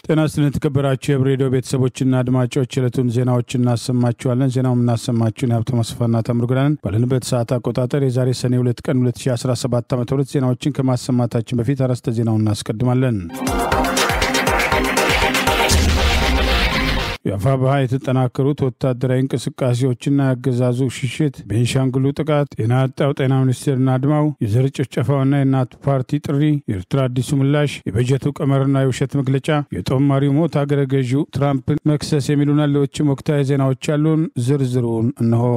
ጤና ይስጥልን ተከበራችሁ የሬዲዮ ቤተሰቦችና አድማጮች የዕለቱን ዜናዎችን እናሰማችኋለን። ዜናውን እናሰማችሁን ሀብቱ መስፋና ተምርጉራን ባለንበት ሰዓት አቆጣጠር የዛሬ ሰኔ 2 ቀን 2017 ዓ.ም ዜናዎችን ከማሰማታችን በፊት አርዕስተ ዜናውን እናስቀድማለን። የአፋብኃ የተጠናከሩት ወታደራዊ እንቅስቃሴዎችና ያገዛዙ ሽሽት፣ ቤንሻንጉሉ ጥቃት፣ ጤና ያጣው ጤና ሚኒስቴርና አድማው፣ የዘር ጭፍጨፋውና የእናት ፓርቲ ጥሪ፣ የኤርትራ አዲሱ ምላሽ፣ የበጀቱ ቀመርና የውሸት መግለጫ፣ የጦማሪው ሞት፣ አገረ ገዢው ትራምፕን መክሰስ የሚሉና ሌሎችም ወቅታዊ ዜናዎች ያሉን ዝርዝሩን እነሆ።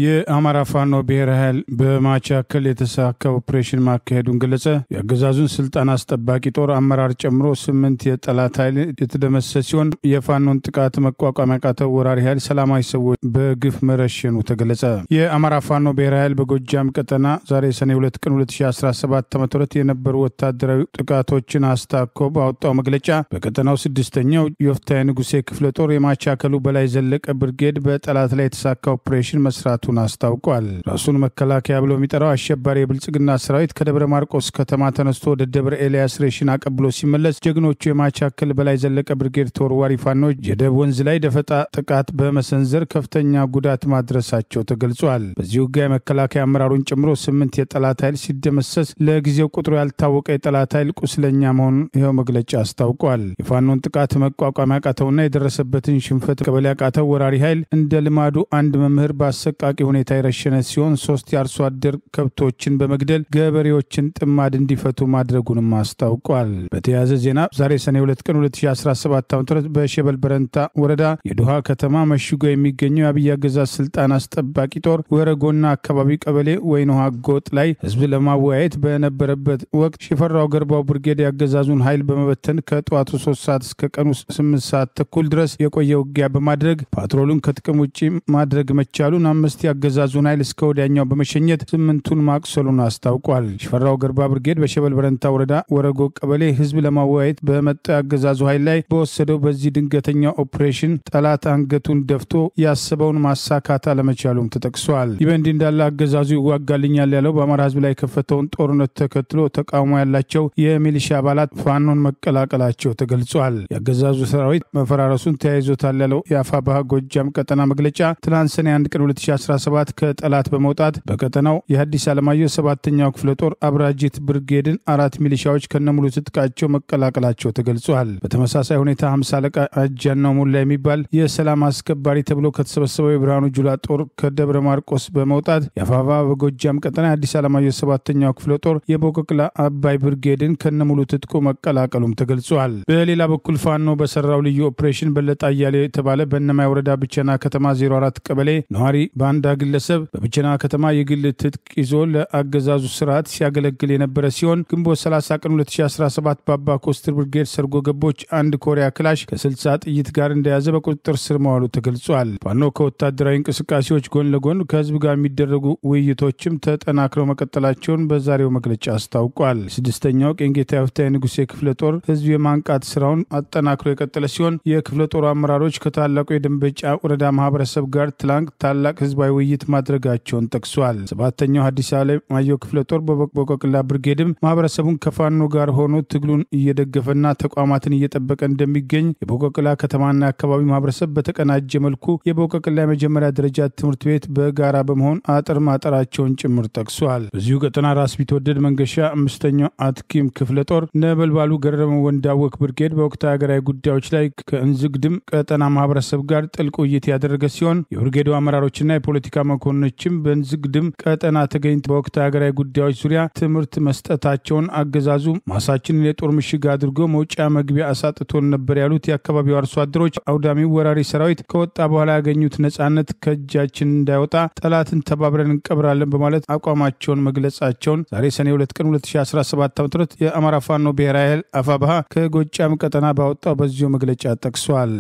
የአማራ ፋኖ ብሔራዊ ኃይል በማቻከል የተሳካ ኦፕሬሽን ማካሄዱን ገለጸ። የአገዛዙን ስልጣን አስጠባቂ ጦር አመራር ጨምሮ 8 የጠላት ኃይል የተደመሰሰ ሲሆን የፋኖን ጥቃት መቋቋም ያቃተው ወራሪ ኃይል ሰላማዊ ሰዎች በግፍ መረሸኑ ተገለጸ። የአማራ ፋኖ ብሔራዊ ኃይል በጎጃም ቀጠና ዛሬ ሰኔ 2 ቀን 2017 ዓ.ም የነበሩ ወታደራዊ ጥቃቶችን አስታኮ ባወጣው መግለጫ በቀጠናው 6ኛው የወፍታዊ ንጉሴ ክፍለ ጦር የማቻከሉ በላይ ዘለቀ ብርጌድ በጠላት ላይ የተሳካ ኦፕሬሽን መስራቱ አስታውቋል። ራሱን መከላከያ ብሎ የሚጠራው አሸባሪ የብልጽግና ሰራዊት ከደብረ ማርቆስ ከተማ ተነስቶ ወደ ደብረ ኤልያስ ሬሽን አቀብሎ ሲመለስ ጀግኖቹ የማቻከል በላይ ዘለቀ ብርጌድ ተወርዋሪ ፋኖች የደብ ወንዝ ላይ ደፈጣ ጥቃት በመሰንዘር ከፍተኛ ጉዳት ማድረሳቸው ተገልጿል። በዚህ ውጊያ የመከላከያ አመራሩን ጨምሮ 8 የጠላት ኃይል ሲደመሰስ ለጊዜው ቁጥሩ ያልታወቀ የጠላት ኃይል ቁስለኛ መሆኑን ይኸው መግለጫ አስታውቋል። የፋኖን ጥቃት መቋቋም ያቃተውና የደረሰበትን ሽንፈት ቀበሌ ያቃተው ወራሪ ኃይል እንደ ልማዱ አንድ መምህር በአሰቃቂ ሁኔታ የረሸነ ሲሆን 3 የአርሶ አደር ከብቶችን በመግደል ገበሬዎችን ጥማድ እንዲፈቱ ማድረጉንም አስታውቋል። በተያያዘ ዜና ዛሬ ሰኔ 2 ቀን 2017 ዓ.ም በሸበል በረንታ ወረዳ የዱሃ ከተማ መሽጎ የሚገኘው የአብይ አገዛዝ ስልጣን አስጠባቂ ጦር ወረጎና አካባቢ ቀበሌ ወይንውሃ ጎጥ ላይ ህዝብ ለማወያየት በነበረበት ወቅት ሽፈራው ገርባው ብርጌድ ያገዛዙን ኃይል በመበተን ከጠዋቱ 3 ሰዓት እስከ ቀኑ 8 ሰዓት ተኩል ድረስ የቆየ ውጊያ በማድረግ ፓትሮሉን ከጥቅም ውጪ ማድረግ መቻሉን 5 ያገዛዙን ኃይል እስከ ወዲያኛው በመሸኘት 8ቱን ማቅሰሉን አስታውቋል። ሽፈራው ገርባ ብርጌድ በሸበል በረንታ ወረዳ ወረጎ ቀበሌ ህዝብ ለማወያየት በመጣው ያገዛዙ ኃይል ላይ በወሰደው በዚህ ድንገተኛ ኦፕሬሽን ጠላት አንገቱን ደፍቶ ያሰበውን ማሳካት አለመቻሉም ተጠቅሷል። ይህ በእንዲህ እንዳለ አገዛዙ ይዋጋልኛል ያለው በአማራ ህዝብ ላይ የከፈተውን ጦርነት ተከትሎ ተቃውሞ ያላቸው የሚሊሻ አባላት ፋኖን መቀላቀላቸው ተገልጿል። የአገዛዙ ሰራዊት መፈራረሱን ተያይዞታል ያለው የአፋብኃ ጎጃም ቀጠና መግለጫ ትናንት ሰኔ 1 ቀን 2017 ከጠላት በመውጣት በቀጠናው የሐዲስ ዓለማየሁ 7ኛው ክፍለ ጦር አብራጂት ብርጌድን 4 ሚሊሻዎች ከነሙሉ ትጥቃቸው መቀላቀላቸው ተገልጿል። በተመሳሳይ ሁኔታ 50 አለቃ አጃናው ሙላ የሚባል የሰላም አስከባሪ ተብሎ ከተሰበሰበው የብርሃኑ ጁላ ጦር ከደብረ ማርቆስ በመውጣት የአፋብኃ በጎጃም ቀጠና የሐዲስ ዓለማየሁ 7ኛው ክፍለ ጦር የቦቀቅላ አባይ ብርጌድን ከነሙሉ ትጥቁ መቀላቀሉም ተገልጿል። በሌላ በኩል ፋኖ በሰራው ልዩ ኦፕሬሽን በለጣ አያሌው የተባለ በእነማይ ወረዳ ብቸና ከተማ 04 ቀበሌ ነዋሪ ባንዳ ግለሰብ በብቸና ከተማ የግል ትጥቅ ይዞ ለአገዛዙ ስርዓት ሲያገለግል የነበረ ሲሆን ግንቦት 30 ቀን 2017 በአባ ኮስትር ብርጌድ ሰርጎ ገቦች አንድ ኮሪያ ክላሽ ከ60 ጥይት ጋር እንደያዘ በቁጥጥር ስር መዋሉ ተገልጿል። ፋኖ ከወታደራዊ እንቅስቃሴዎች ጎን ለጎን ከህዝብ ጋር የሚደረጉ ውይይቶችም ተጠናክረው መቀጠላቸውን በዛሬው መግለጫ አስታውቋል። 6ኛው ቄንጌታ ወፍታዊ ንጉሴ ክፍለ ጦር ህዝብ የማንቃት ስራውን አጠናክሮ የቀጠለ ሲሆን የክፍለ ጦሩ አመራሮች ከታላቁ የደንበጫ ወረዳ ማህበረሰብ ጋር ትላንት ታላቅ ህዝባዊ ውይይት ማድረጋቸውን ጠቅሷል። 7ኛው ሐዲስ ዓለማየሁ ክፍለ ጦር በቦቀቅላ ብርጌድም ማህበረሰቡን ከፋኖ ጋር ሆኖ ትግሉን እየደገፈና ተቋማትን እየጠበቀ እንደሚገኝ የቦቀቅላ ከተማና አካባቢ ማህበረሰብ በተቀናጀ መልኩ የቦቀቅላ የመጀመሪያ ደረጃ ትምህርት ቤት በጋራ በመሆን አጥር ማጠራቸውን ጭምር ጠቅሷል። በዚሁ ቀጠና ራስ ቢትወደድ መንገሻ 5ኛው አትኪም ክፍለ ጦር ነበልባሉ ገረመው ወንዳወቅ ብርጌድ በወቅታዊ ሀገራዊ ጉዳዮች ላይ ከእንዝግድም ቀጠና ማህበረሰብ ጋር ጥልቅ ውይይት ያደረገ ሲሆን የብርጌዱ አመራሮችና የፖለቲካ መኮንኖችም በንዝግድም ቀጠና ተገኝተው በወቅታዊ ሀገራዊ ጉዳዮች ዙሪያ ትምህርት መስጠታቸውን አገዛዙ ማሳችንን የጦር ምሽግ አድርጎ መውጫ መግቢያ አሳጥቶን ነበር ያሉት የአካባቢው አርሶ አደሮች አውዳሚው ወራሪ ሰራዊት ከወጣ በኋላ ያገኙት ነጻነት ከእጃችን እንዳይወጣ ጠላትን ተባብረን እንቀብራለን በማለት አቋማቸውን መግለጻቸውን ዛሬ ሰኔ 2 ቀን 2017 ዓ.ም የአማራ ፋኖ ብሔራዊ ኃይል አፋብኃ ከጎጃም ቀጠና ባወጣው በዚሁ መግለጫ ጠቅሷል።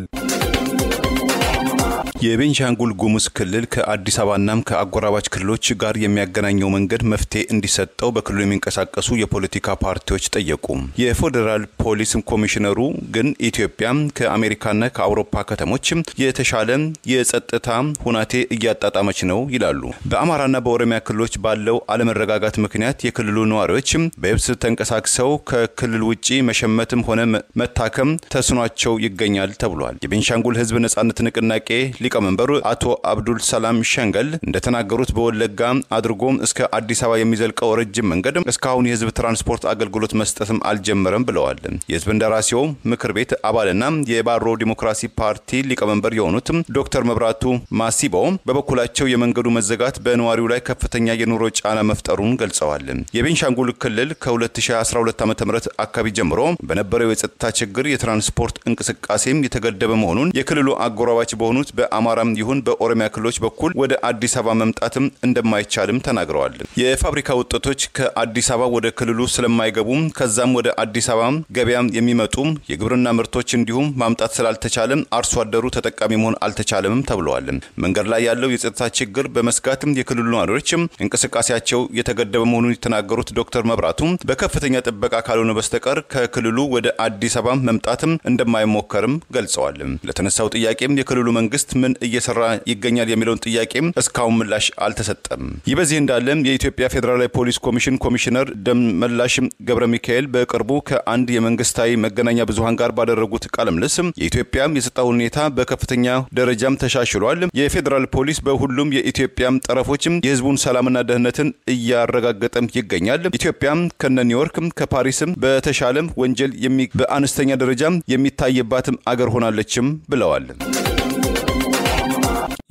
የቤንሻንጉል ጉሙዝ ክልል ከአዲስ አበባና ከአጎራባች ክልሎች ጋር የሚያገናኘው መንገድ መፍትሄ እንዲሰጠው በክልሉ የሚንቀሳቀሱ የፖለቲካ ፓርቲዎች ጠየቁ። የፌደራል ፖሊስ ኮሚሽነሩ ግን ኢትዮጵያ ከአሜሪካና ከአውሮፓ ከተሞች የተሻለ የጸጥታ ሁናቴ እያጣጣመች ነው ይላሉ። በአማራና በኦሮሚያ ክልሎች ባለው አለመረጋጋት ምክንያት የክልሉ ነዋሪዎች በየብስ ተንቀሳቅሰው ከክልል ውጪ መሸመትም ሆነ መታከም ተስኗቸው ይገኛል ተብሏል። የቤንሻንጉል ህዝብ ነጻነት ንቅናቄ ሊቀመንበር አቶ አብዱል ሰላም ሸንገል እንደተናገሩት በወለጋ አድርጎ እስከ አዲስ አበባ የሚዘልቀው ረጅም መንገድ እስካሁን የህዝብ ትራንስፖርት አገልግሎት መስጠትም አልጀመረም ብለዋል። የህዝብ እንደራሴው ምክር ቤት አባልና የባሮ ዲሞክራሲ ፓርቲ ሊቀመንበር የሆኑት ዶክተር መብራቱ ማሲቦ በበኩላቸው የመንገዱ መዘጋት በነዋሪው ላይ ከፍተኛ የኑሮ ጫና መፍጠሩን ገልጸዋል። የቤንሻንጉል ክልል ከ2012 ዓ.ም አካባቢ ጀምሮ በነበረው የጸጥታ ችግር የትራንስፖርት እንቅስቃሴም የተገደበ መሆኑን የክልሉ አጎራባች በሆኑት በአማራም ይሁን በኦሮሚያ ክልሎች በኩል ወደ አዲስ አበባ መምጣትም እንደማይቻልም ተናግረዋል። የፋብሪካ ውጤቶች ከአዲስ አበባ ወደ ክልሉ ስለማይገቡ ከዛም ወደ አዲስ አበባ ገበያ የሚመጡ የግብርና ምርቶች እንዲሁም ማምጣት ስላልተቻለ አርሶ አደሩ ተጠቃሚ መሆን አልተቻለም ተብሏል። መንገድ ላይ ያለው የጸጥታ ችግር በመስጋትም የክልሉ ነዋሪዎች እንቅስቃሴያቸው የተገደበ መሆኑን የተናገሩት ዶክተር መብራቱ በከፍተኛ ጥበቃ ካልሆነ በስተቀር ከክልሉ ወደ አዲስ አበባ መምጣትም እንደማይሞከርም ገልጸዋል። ለተነሳው ጥያቄም የክልሉ መንግስት ምን እየሰራ ይገኛል የሚለውን ጥያቄም እስካሁን ምላሽ አልተሰጠም። ይበዚህ እንዳለ የኢትዮጵያ ፌደራል ፖሊስ ኮሚሽን ኮሚሽነር ደመላሽ ገብረ ሚካኤል በቅርቡ ከአንድ የመንግስታዊ መገናኛ ብዙሃን ጋር ባደረጉት ቃለ ምልልስ የኢትዮጵያ የጸጥታ ሁኔታ በከፍተኛ ደረጃም ተሻሽሏል፣ የፌደራል ፖሊስ በሁሉም የኢትዮጵያ ጠረፎች የህዝቡን ሰላምና ደህንነትን እያረጋገጠም ይገኛል፣ ኢትዮጵያ ከኒውዮርክ ከፓሪስ በተሻለ ወንጀል በአነስተኛ ደረጃ የሚታይባትም አገር ሆናለችም ብለዋል።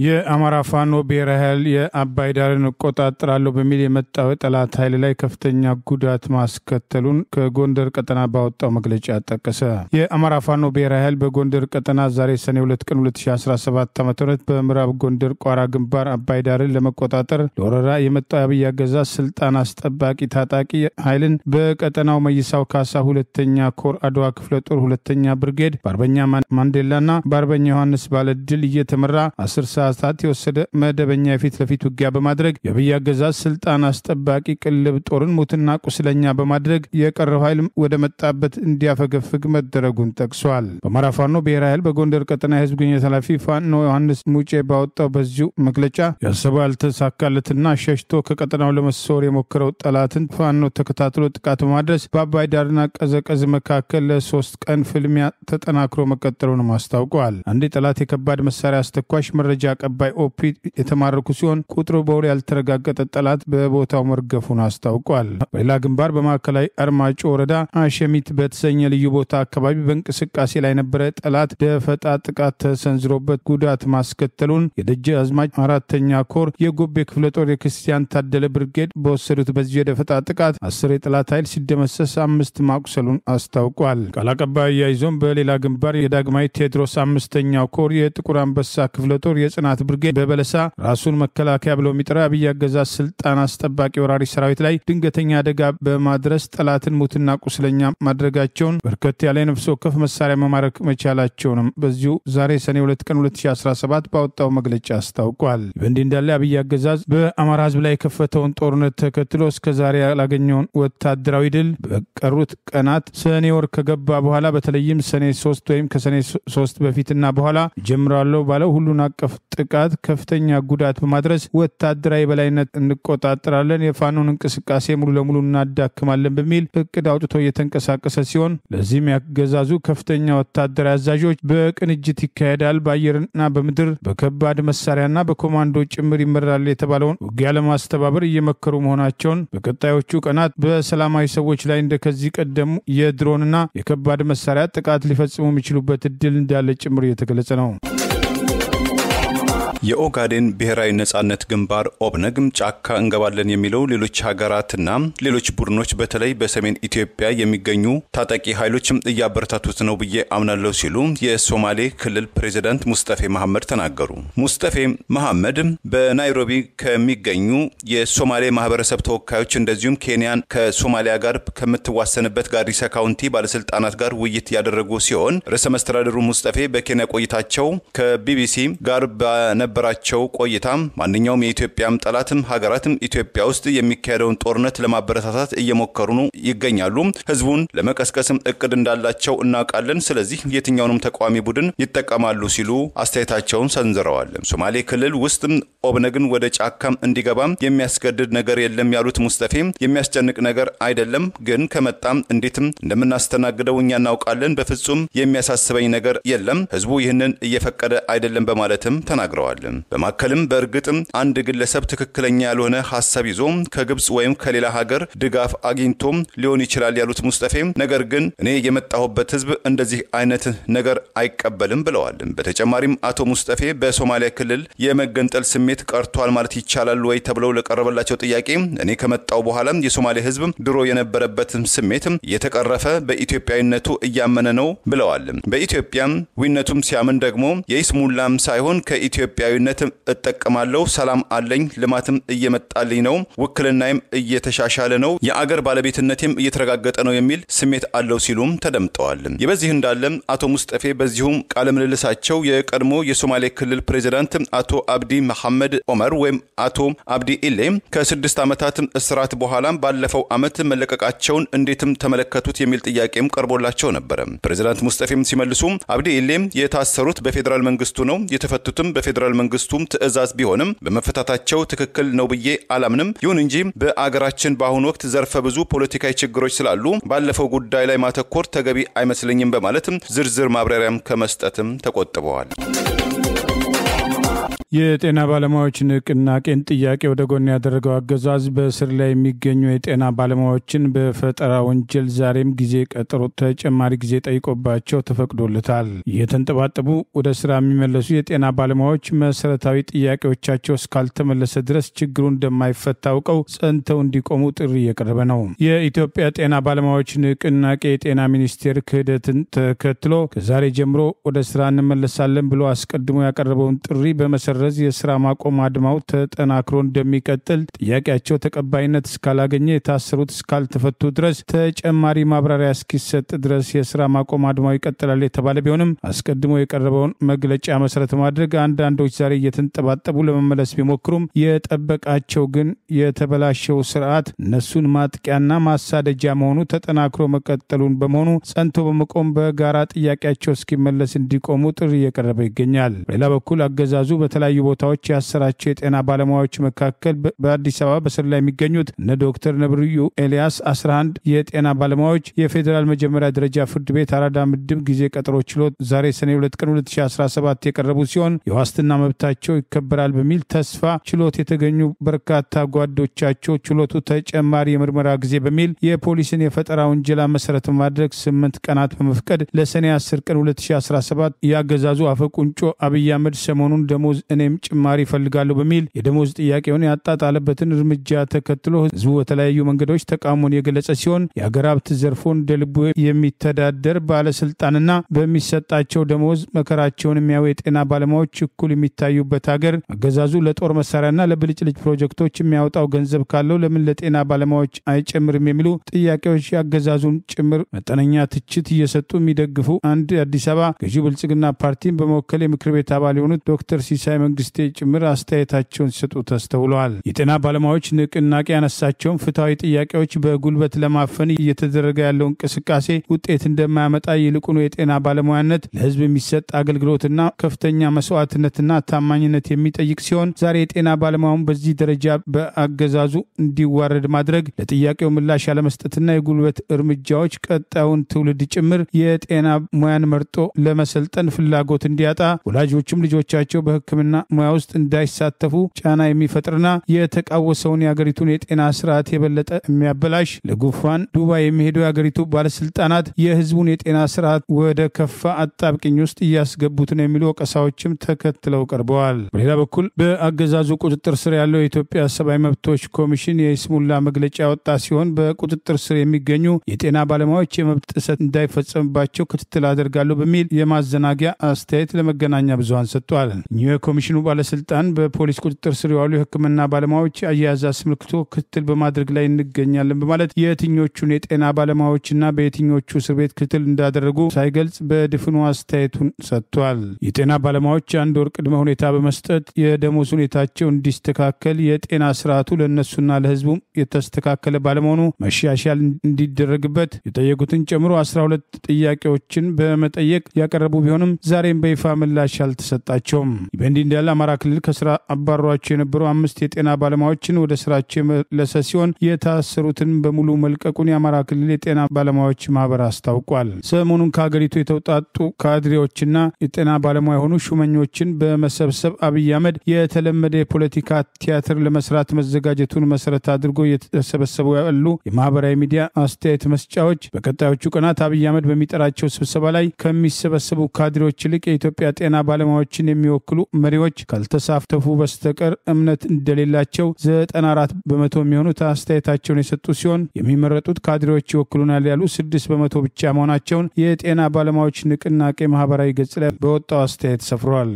የአማራ ፋኖ ብሔራዊ ኃይል የአባይ ዳርን ቆጣጣራለሁ በሚል የመጣው ጠላት ኃይል ላይ ከፍተኛ ጉዳት ማስከተሉን ከጎንደር ቀጠና ባወጣው መግለጫ ጠቀሰ። የአማራ ፋኖ ብሔራዊ ኃይል በጎንደር ቀጠና ዛሬ ሰኔ 2 ቀን 2017 ዓ.ም በምዕራብ ጎንደር ቋራ ግንባር አባይ ዳርን ለመቆጣጠር ለወረራ የመጣው አብይ አገዛዝ ስልጣን አስጠባቂ ታጣቂ ኃይልን በቀጠናው መይሳው ካሳ ሁለተኛ ኮር አድዋ ክፍለ ጦር ሁለተኛ ብርጌድ በአርበኛ ማንዴላና በአርበኛ ዮሐንስ ባለድል እየተመራ 10 ሰዓታት የወሰደ መደበኛ የፊት ለፊት ውጊያ በማድረግ የአብይ አገዛዝ ስልጣን አስጠባቂ ቅልብ ጦርን ሙትና ቁስለኛ በማድረግ የቀረው ኃይል ወደ መጣበት እንዲያፈገፍግ መደረጉን ጠቅሷል። በአማራ ፋኖ ብሔራዊ ኃይል በጎንደር ቀጠና የህዝብ ግንኙነት ኃላፊ ፋኖ ዮሐንስ ሙጬ ባወጣው በዚሁ መግለጫ ያሰበው ያልተሳካለትና ሸሽቶ ከቀጠናው ለመሰወር የሞከረው ጠላትን ፋኖ ተከታትሎ ጥቃት በማድረስ በአባይ ዳርና ቀዘቀዝ መካከል ለ3 ቀን ፍልሚያ ተጠናክሮ መቀጠሉን አስታውቋል። አንድ ጠላት የከባድ መሳሪያ አስተኳሽ መረጃ አቀባይ ኦፒ የተማረኩ ሲሆን ቁጥሩ በውል ያልተረጋገጠ ጠላት በቦታው መርገፉን አስታውቋል። በሌላ ግንባር በማዕከላዊ አርማጮ ወረዳ አሸሚት በተሰኘ ልዩ ቦታ አካባቢ በእንቅስቃሴ ላይ የነበረ ጠላት ደፈጣ ጥቃት ተሰንዝሮበት ጉዳት ማስከተሉን የደጃዝማች 4ኛ ኮር የጎቤ ክፍለ ጦር የክርስቲያን ታደለ ብርጌድ በወሰዱት በዚህ የደፈጣ ጥቃት 10 የጠላት ኃይል ሲደመሰስ 5 ማቁሰሉን አስታውቋል። ቃል አቀባዩ ያይዞም በሌላ ግንባር የዳግማዊ ቴዎድሮስ 5ኛው ኮር የጥቁር አንበሳ ክፍለ ጦር የጽናት ብርጌድ በበለሳ ራሱን መከላከያ ብለው የሚጠራ አብይ አገዛዝ ስልጣን አስጠባቂ ወራሪ ሰራዊት ላይ ድንገተኛ አደጋ በማድረስ ጠላትን ሙትና ቁስለኛ ማድረጋቸውን በርከት ያለ ነፍስ ወከፍ መሳሪያ መማረክ መቻላቸውንም በዚሁ ዛሬ ሰኔ 2 ቀን 2017 ባወጣው መግለጫ አስታውቋል። በእንዲህ እንዳለ አብይ አገዛዝ በአማራ ህዝብ ላይ የከፈተውን ጦርነት ተከትሎ እስከዛሬ ያላገኘውን ወታደራዊ ድል በቀሩት ቀናት ሰኔ ወር ከገባ በኋላ በተለይም ሰኔ 3 ወይም ከሰኔ 3 በፊትና በኋላ ጀምራለው ባለው ሁሉን አቀፍ ጥቃት ከፍተኛ ጉዳት በማድረስ ወታደራዊ በላይነት እንቆጣጣራለን፣ የፋኖን እንቅስቃሴ ሙሉ ለሙሉ እናዳክማለን በሚል እቅድ አውጥቶ እየተንቀሳቀሰ ሲሆን ለዚህም ያገዛዙ ከፍተኛ ወታደራዊ አዛዦች በቅንጅት ይካሄዳል፣ በአየርና በምድር በከባድ መሳሪያና በኮማንዶ ጭምር ይመራል የተባለውን ውጊያ ለማስተባበር እየመከሩ መሆናቸውን በቀጣዮቹ ቀናት በሰላማዊ ሰዎች ላይ እንደከዚህ ቀደሙ የድሮንና የከባድ መሳሪያ ጥቃት ሊፈጽሙ የሚችሉበት እድል እንዳለ ጭምር እየተገለጸ ነው። የኦጋዴን ብሔራዊ ነጻነት ግንባር ኦብነግም ጫካ እንገባለን የሚለው ሌሎች ሀገራትና ሌሎች ቡድኖች በተለይ በሰሜን ኢትዮጵያ የሚገኙ ታጣቂ ኃይሎችም እያበረታቱት ነው ብዬ አምናለሁ ሲሉ የሶማሌ ክልል ፕሬዝዳንት ሙስጠፌ መሐመድ ተናገሩ። ሙስጠፌ መሐመድ በናይሮቢ ከሚገኙ የሶማሌ ማህበረሰብ ተወካዮች እንደዚሁም ኬንያን ከሶማሊያ ጋር ከምትዋሰንበት ጋሪሳ ካውንቲ ባለስልጣናት ጋር ውይይት ያደረጉ ሲሆን ርዕሰ መስተዳድሩ ሙስጠፌ በኬንያ ቆይታቸው ከቢቢሲ ጋር በነበራቸው ቆይታ ማንኛውም የኢትዮጵያም ጠላትም ሀገራትም ኢትዮጵያ ውስጥ የሚካሄደውን ጦርነት ለማበረታታት እየሞከሩ ነው ይገኛሉ። ህዝቡን ለመቀስቀስም እቅድ እንዳላቸው እናውቃለን። ስለዚህ የትኛውንም ተቃዋሚ ቡድን ይጠቀማሉ ሲሉ አስተያየታቸውን ሰንዝረዋል። ሶማሌ ክልል ውስጥ ኦብነግን ወደ ጫካም እንዲገባም የሚያስገድድ ነገር የለም ያሉት ሙስጠፌ የሚያስጨንቅ ነገር አይደለም፣ ግን ከመጣም እንዴትም እንደምናስተናግደው እኛ እናውቃለን። በፍጹም የሚያሳስበኝ ነገር የለም። ህዝቡ ይህንን እየፈቀደ አይደለም በማለትም ተናግረዋል። በማከልም በእርግጥም አንድ ግለሰብ ትክክለኛ ያልሆነ ሐሳብ ይዞ ከግብጽ ወይም ከሌላ ሀገር ድጋፍ አግኝቶም ሊሆን ይችላል ያሉት ሙስጠፌ ነገር ግን እኔ የመጣሁበት ህዝብ እንደዚህ አይነት ነገር አይቀበልም ብለዋል። በተጨማሪም አቶ ሙስጠፌ በሶማሊያ ክልል የመገንጠል ስሜት ቀርቷል ማለት ይቻላል ወይ ተብለው ለቀረበላቸው ጥያቄ እኔ ከመጣው በኋላ የሶማሌ ህዝብ ድሮ የነበረበት ስሜት የተቀረፈ በኢትዮጵያዊነቱ እያመነ ነው ብለዋል። በኢትዮጵያም ዊነቱም ሲያምን ደግሞ የይስሙላም ሳይሆን ከኢትዮጵያዊነት እጠቀማለሁ፣ ሰላም አለኝ፣ ልማትም እየመጣልኝ ነው፣ ውክልናዬም እየተሻሻለ ነው፣ የአገር ባለቤትነቴም እየተረጋገጠ ነው የሚል ስሜት አለው ሲሉም ተደምጠዋል። የበዚህ እንዳለ አቶ ሙስጠፌ በዚሁም ቃለ ምልልሳቸው የቀድሞ የሶማሌ ክልል ፕሬዝዳንት አቶ አብዲ መሐመድ ዑመር ወይም አቶ አብዲ ኢሌ ከ6 ዓመታት እስራት በኋላ ባለፈው ዓመት መለቀቃቸውን እንዴትም ተመለከቱት የሚል ጥያቄም ቀርቦላቸው ነበር። ፕሬዝዳንት ሙስጠፌም ሲመልሱ አብዲ ኢሌ የታሰሩት በፌደራል መንግስቱ ነው፣ የተፈቱትም በፌደራል መንግስቱም ትዕዛዝ ቢሆንም በመፈታታቸው ትክክል ነው ብዬ አላምንም። ይሁን እንጂ በአገራችን በአሁኑ ወቅት ዘርፈ ብዙ ፖለቲካዊ ችግሮች ስላሉ ባለፈው ጉዳይ ላይ ማተኮር ተገቢ አይመስለኝም በማለትም ዝርዝር ማብራሪያም ከመስጠትም ተቆጥበዋል። የጤና ባለሙያዎች ንቅናቄን ጥያቄ ወደ ጎን ያደረገው አገዛዝ በእስር ላይ የሚገኙ የጤና ባለሙያዎችን በፈጠራ ወንጀል ዛሬም ጊዜ ቀጠሮ ተጨማሪ ጊዜ ጠይቆባቸው ተፈቅዶለታል። የተንጠባጠቡ ወደ ስራ የሚመለሱ የጤና ባለሙያዎች መሰረታዊ ጥያቄዎቻቸው እስካልተመለሰ ድረስ ችግሩ እንደማይፈታ አውቀው ጸንተው እንዲቆሙ ጥሪ እየቀረበ ነው። የኢትዮጵያ ጤና ባለሙያዎች ንቅናቄ የጤና ሚኒስቴር ክህደትን ተከትሎ ከዛሬ ጀምሮ ወደ ስራ እንመለሳለን ብሎ አስቀድሞ ያቀረበውን ጥሪ በመሰረት የስራ ማቆም አድማው ተጠናክሮ እንደሚቀጥል ጥያቄያቸው ተቀባይነት እስካላገኘ የታሰሩት እስካልተፈቱ ድረስ ተጨማሪ ማብራሪያ እስኪሰጥ ድረስ የስራ ማቆም አድማው ይቀጥላል የተባለ ቢሆንም አስቀድሞ የቀረበውን መግለጫ መሰረት ማድረግ አንዳንዶች ዛሬ እየተንጠባጠቡ ለመመለስ ቢሞክሩም የጠበቃቸው ግን የተበላሸው ስርዓት እነሱን ማጥቂያና ማሳደጃ መሆኑ ተጠናክሮ መቀጠሉን በመሆኑ ጸንቶ በመቆም በጋራ ጥያቄያቸው እስኪመለስ እንዲቆሙ ጥሪ እየቀረበ ይገኛል። በሌላ በኩል አገዛዙ በተለያዩ ቦታዎች ያሰራቸው የጤና ባለሙያዎች መካከል በአዲስ አበባ በስር ላይ የሚገኙት እነ ዶክተር ነብዩ ኤልያስ 11 የጤና ባለሙያዎች የፌዴራል መጀመሪያ ደረጃ ፍርድ ቤት አራዳ ምድብ ጊዜ ቀጠሮ ችሎት ዛሬ ሰኔ 2 ቀን 2017 የቀረቡ ሲሆን የዋስትና መብታቸው ይከበራል በሚል ተስፋ ችሎት የተገኙ በርካታ ጓዶቻቸው ችሎቱ ተጨማሪ የምርመራ ጊዜ በሚል የፖሊስን የፈጠራ ወንጀል መሰረት በማድረግ 8 ቀናት በመፍቀድ ለሰኔ 10 ቀን 2017 ያገዛዙ አፈቁንጮ አብይ አህመድ ሰሞኑን ደሞዝ እኔም ጭማሪ ፈልጋለሁ በሚል የደሞዝ ጥያቄውን ያጣጣለበትን እርምጃ ተከትሎ ህዝቡ በተለያዩ መንገዶች ተቃውሞን የገለጸ ሲሆን የሀገር ሀብት ዘርፎን እንደልቡ የሚተዳደር ባለስልጣንና በሚሰጣቸው ደሞዝ መከራቸውን የሚያዩ የጤና ባለሙያዎች እኩል የሚታዩበት ሀገር አገዛዙ ለጦር መሳሪያና ለብልጭልጭ ፕሮጀክቶች የሚያወጣው ገንዘብ ካለው ለምን ለጤና ባለሙያዎች አይጨምርም የሚሉ ጥያቄዎች ያገዛዙን ጭምር መጠነኛ ትችት እየሰጡ የሚደግፉ አንድ አዲስ አበባ ገዢ ብልጽግና ፓርቲን በመወከል የምክር ቤት አባል የሆኑት ዶክተር ሲሳይ መንግስቴ ጭምር አስተያየታቸውን ሲሰጡ ተስተውለዋል። የጤና ባለሙያዎች ንቅናቄ ያነሳቸውን ፍትሃዊ ጥያቄዎች በጉልበት ለማፈን እየተደረገ ያለው እንቅስቃሴ ውጤት እንደማያመጣ ይልቁኑ የጤና ባለሙያነት ለህዝብ የሚሰጥ አገልግሎትና ከፍተኛ መስዋዕትነትና ታማኝነት የሚጠይቅ ሲሆን ዛሬ የጤና ባለሙያውን በዚህ ደረጃ በአገዛዙ እንዲዋረድ ማድረግ ለጥያቄው ምላሽ ያለመስጠትና የጉልበት እርምጃዎች ቀጣዩን ትውልድ ጭምር የጤና ሙያን መርጦ ለመሰልጠን ፍላጎት እንዲያጣ ወላጆችም ልጆቻቸው በሕክምና ሕክምና ሙያ ውስጥ እንዳይሳተፉ ጫና የሚፈጥርና የተቃወሰውን የአገሪቱን የጤና ስርዓት የበለጠ የሚያበላሽ ለጉንፋን ዱባይ የሚሄዱ የአገሪቱ ባለስልጣናት የህዝቡን የጤና ስርዓት ወደ ከፋ አጣብቂኝ ውስጥ እያስገቡት ነው የሚሉ ወቀሳዎችም ተከትለው ቀርበዋል። በሌላ በኩል በአገዛዙ ቁጥጥር ስር ያለው የኢትዮጵያ ሰብአዊ መብቶች ኮሚሽን የይስሙላ መግለጫ ያወጣ ሲሆን በቁጥጥር ስር የሚገኙ የጤና ባለሙያዎች የመብት ጥሰት እንዳይፈጸምባቸው ክትትል አደርጋለሁ በሚል የማዘናጊያ አስተያየት ለመገናኛ ብዙሃን ሰጥቷል። የኮሚሽኑ ባለስልጣን በፖሊስ ቁጥጥር ስር የዋሉ የሕክምና ባለሙያዎች አያያዝ አስመልክቶ ክትትል በማድረግ ላይ እንገኛለን በማለት የትኞቹን የጤና ባለሙያዎችና በየትኞቹ እስር ቤት ክትትል እንዳደረጉ ሳይገልጽ በድፍኑ አስተያየቱን ሰጥቷል። የጤና ባለሙያዎች አንድ ወር ቅድመ ሁኔታ በመስጠት የደሞዝ ሁኔታቸው እንዲስተካከል የጤና ስርዓቱ ለእነሱና ለህዝቡ የተስተካከለ ባለመሆኑ መሻሻል እንዲደረግበት የጠየቁትን ጨምሮ 12 ጥያቄዎችን በመጠየቅ ያቀረቡ ቢሆንም ዛሬም በይፋ ምላሽ አልተሰጣቸውም። በእንዲህ እንዳለ አማራ ክልል ከስራ አባሯቸው የነበሩ 5 የጤና ባለሙያዎችን ወደ ስራቸው የመለሰ ሲሆን የታሰሩትን በሙሉ መልቀቁን የአማራ ክልል የጤና ባለሙያዎች ማህበር አስታውቋል። ሰሞኑን ከሀገሪቱ የተውጣጡ ካድሬዎችና የጤና ባለሙያ የሆኑ ሹመኞችን በመሰብሰብ አብይ አህመድ የተለመደ የፖለቲካ ቲያትር ለመስራት መዘጋጀቱን መሰረት አድርጎ የተሰበሰቡ ያሉ የማህበራዊ ሚዲያ አስተያየት መስጫዎች በቀጣዮቹ ቀናት አብይ አህመድ በሚጠራቸው ስብሰባ ላይ ከሚሰበሰቡ ካድሬዎች ይልቅ የኢትዮጵያ ጤና ባለሙያዎችን የሚወክሉ መሪዎች ካልተሳተፉ በስተቀር እምነት እንደሌላቸው 94 በመቶ የሚሆኑት አስተያየታቸውን የሰጡ ሲሆን የሚመረጡት ካድሬዎች ይወክሉናል ያሉ 6 በመቶ ብቻ መሆናቸውን የጤና ባለሙያዎች ንቅናቄ ማህበራዊ ገጽ ላይ በወጣው አስተያየት ሰፍሯል።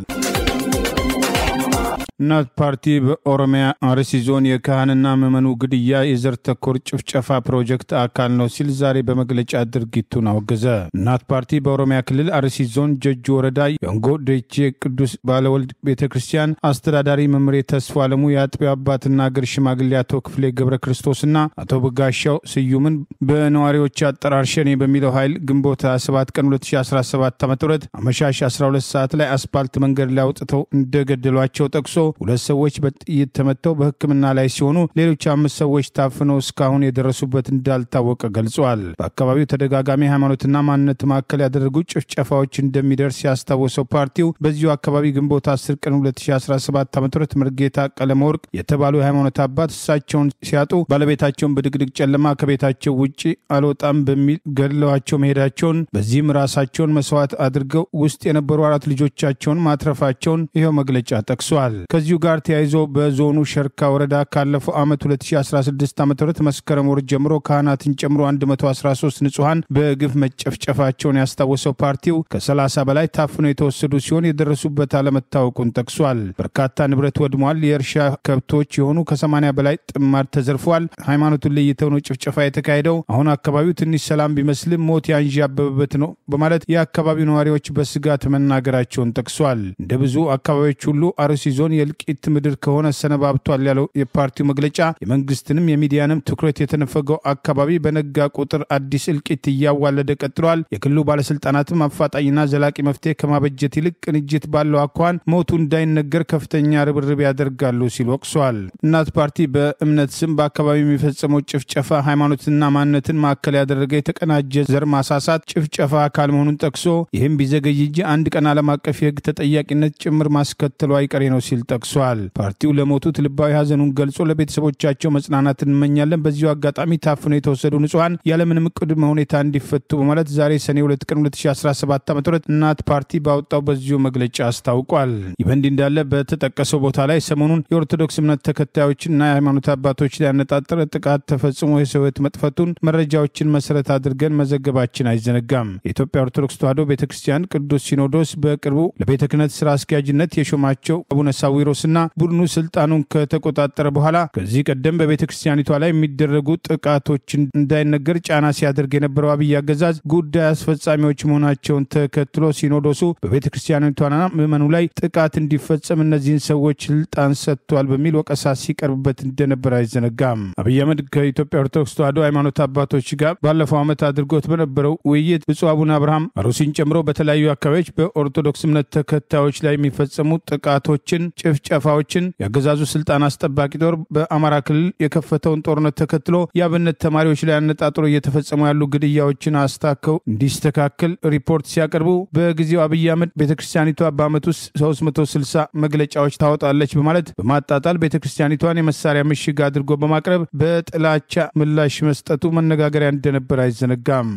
እናት ፓርቲ በኦሮሚያ አርሲ ዞን የካህንና ምዕመኑ ግድያ የዘር ተኮር ጭፍጨፋ ፕሮጀክት አካል ነው ሲል ዛሬ በመግለጫ ድርጊቱን አወገዘ። እናት ፓርቲ በኦሮሚያ ክልል አርሲ ዞን ጀጁ ወረዳ የንጎ ደቼ ቅዱስ ባለወልድ ቤተክርስቲያን አስተዳዳሪ መምሬ ተስፋ አለሙ የአጥቢያው አባትና አገር ሽማግሌ አቶ ክፍሌ ገብረ ክርስቶስና አቶ በጋሻው ስዩምን በነዋሪዎች አጠራር ሸኔ በሚለው ኃይል ግንቦት 27 ቀን 2017 ዓ.ም አመሻሽ 12 ሰዓት ላይ አስፓልት መንገድ ላይ አውጥተው እንደገደሏቸው ጠቅሶ 2 ሰዎች በጥይት ተመተው በሕክምና ላይ ሲሆኑ ሌሎች 5 ሰዎች ታፍነው እስካሁን የደረሱበት እንዳልታወቀ ገልጿል። በአካባቢው ተደጋጋሚ ሃይማኖትና ማንነት ማዕከል ያደረጉ ጭፍጨፋዎች እንደሚደርስ ያስታወሰው ፓርቲው በዚሁ አካባቢ ግንቦት 10 ቀን 2017 ዓ.ም ምርጌታ ቀለመወርቅ የተባሉ የሃይማኖት አባት እሳቸውን ሲያጡ ባለቤታቸውን በድቅድቅ ጨለማ ከቤታቸው ውጪ አልወጣም በሚል ገድለዋቸው መሄዳቸውን በዚህም ራሳቸውን መስዋዕት አድርገው ውስጥ የነበሩ 4 ልጆቻቸውን ማትረፋቸውን ይኸው መግለጫ ጠቅሷል። ከዚሁ ጋር ተያይዞ በዞኑ ሸርካ ወረዳ ካለፈው ዓመት 2016 ዓ.ም መስከረም ወር ጀምሮ ካህናትን ጨምሮ 113 ንጹሃን በግፍ መጨፍጨፋቸውን ያስታወሰው ፓርቲው ከ30 በላይ ታፍነው የተወሰዱ ሲሆን የደረሱበት አለመታወቁን ጠቅሷል። በርካታ ንብረት ወድሟል። የእርሻ ከብቶች የሆኑ ከ80 በላይ ጥማድ ተዘርፏል። ሃይማኖቱን ለይተው ነው ጭፍጨፋ የተካሄደው። አሁን አካባቢው ትንሽ ሰላም ቢመስልም ሞት ያንዣበበበት ነው በማለት የአካባቢው ነዋሪዎች በስጋት መናገራቸውን ጠቅሷል። እንደ ብዙ አካባቢዎች ሁሉ አርሲ ዞን የእልቂት ምድር ከሆነ ሰነባብቷል ያለው የፓርቲው መግለጫ የመንግስትንም የሚዲያንም ትኩረት የተነፈገው አካባቢ በነጋ ቁጥር አዲስ እልቂት እያዋለደ ቀጥሏል። የክልሉ ባለስልጣናትም አፋጣኝና ዘላቂ መፍትሄ ከማበጀት ይልቅ ቅንጅት ባለው አኳኋን ሞቱ እንዳይነገር ከፍተኛ ርብርብ ያደርጋሉ ሲል ወቅሷል። እናት ፓርቲ በእምነት ስም በአካባቢ የሚፈጸመው ጭፍጨፋ ሃይማኖትና ማንነትን ማዕከል ያደረገ የተቀናጀ ዘር ማሳሳት ጭፍጨፋ አካል መሆኑን ጠቅሶ ይህም ቢዘገይ እንጂ አንድ ቀን ዓለም አቀፍ የህግ ተጠያቂነት ጭምር ማስከተሉ አይቀሬ ነው ሲል ጠቅሷል። ፓርቲው ለሞቱት ልባዊ ሐዘኑን ገልጾ ለቤተሰቦቻቸው መጽናናት እንመኛለን። በዚሁ አጋጣሚ ታፍነው የተወሰዱ ንጹሃን ያለምንም ቅድመ ሁኔታ እንዲፈቱ በማለት ዛሬ ሰኔ 2 ቀን 2017 ዓ.ም እናት ፓርቲ ባወጣው በዚሁ መግለጫ አስታውቋል። ይህ በእንዲህ እንዳለ በተጠቀሰው ቦታ ላይ ሰሞኑን የኦርቶዶክስ እምነት ተከታዮችና የሃይማኖት አባቶች ላይ ያነጣጠረ ጥቃት ተፈጽሞ የሰው ሕይወት መጥፋቱን መረጃዎችን መሰረት አድርገን መዘገባችን አይዘነጋም። የኢትዮጵያ ኦርቶዶክስ ተዋሕዶ ቤተክርስቲያን ቅዱስ ሲኖዶስ በቅርቡ ለቤተ ክህነት ስራ አስኪያጅነት የሾማቸው አቡነ ሳዊሮስና ቡድኑ ስልጣኑን ከተቆጣጠረ በኋላ ከዚህ ቀደም በቤተ ክርስቲያኒቷ ላይ የሚደረጉ ጥቃቶችን እንዳይነገር ጫና ሲያደርግ የነበረው አብይ አገዛዝ ጉዳይ አስፈጻሚዎች መሆናቸውን ተከትሎ ሲኖዶሱ በቤተ ክርስቲያኒቷና ምዕመኑ ላይ ጥቃት እንዲፈጸም እነዚህን ሰዎች ስልጣን ሰጥቷል በሚል ወቀሳ ሲቀርብበት እንደነበር አይዘነጋም። አብይ አህመድ ከኢትዮጵያ ኦርቶዶክስ ተዋሕዶ ሃይማኖት አባቶች ጋር ባለፈው ዓመት አድርጎት በነበረው ውይይት ብፁዕ አቡነ አብርሃም አሩሲን ጨምሮ በተለያዩ አካባቢዎች በኦርቶዶክስ እምነት ተከታዮች ላይ የሚፈጸሙ ጥቃቶችን ጭፍጨፋዎችን የአገዛዙ ስልጣን አስጠባቂ ጦር በአማራ ክልል የከፈተውን ጦርነት ተከትሎ የአብነት ተማሪዎች ላይ አነጣጥሮ እየተፈጸሙ ያሉ ግድያዎችን አስታከው እንዲስተካከል ሪፖርት ሲያቀርቡ በጊዜው አብይ አህመድ ቤተክርስቲያኒቷ በዓመት ውስጥ 360 መግለጫዎች ታወጣለች በማለት በማጣጣል ቤተክርስቲያኒቷን የመሳሪያ ምሽግ አድርጎ በማቅረብ በጥላቻ ምላሽ መስጠቱ መነጋገሪያ እንደነበር አይዘነጋም።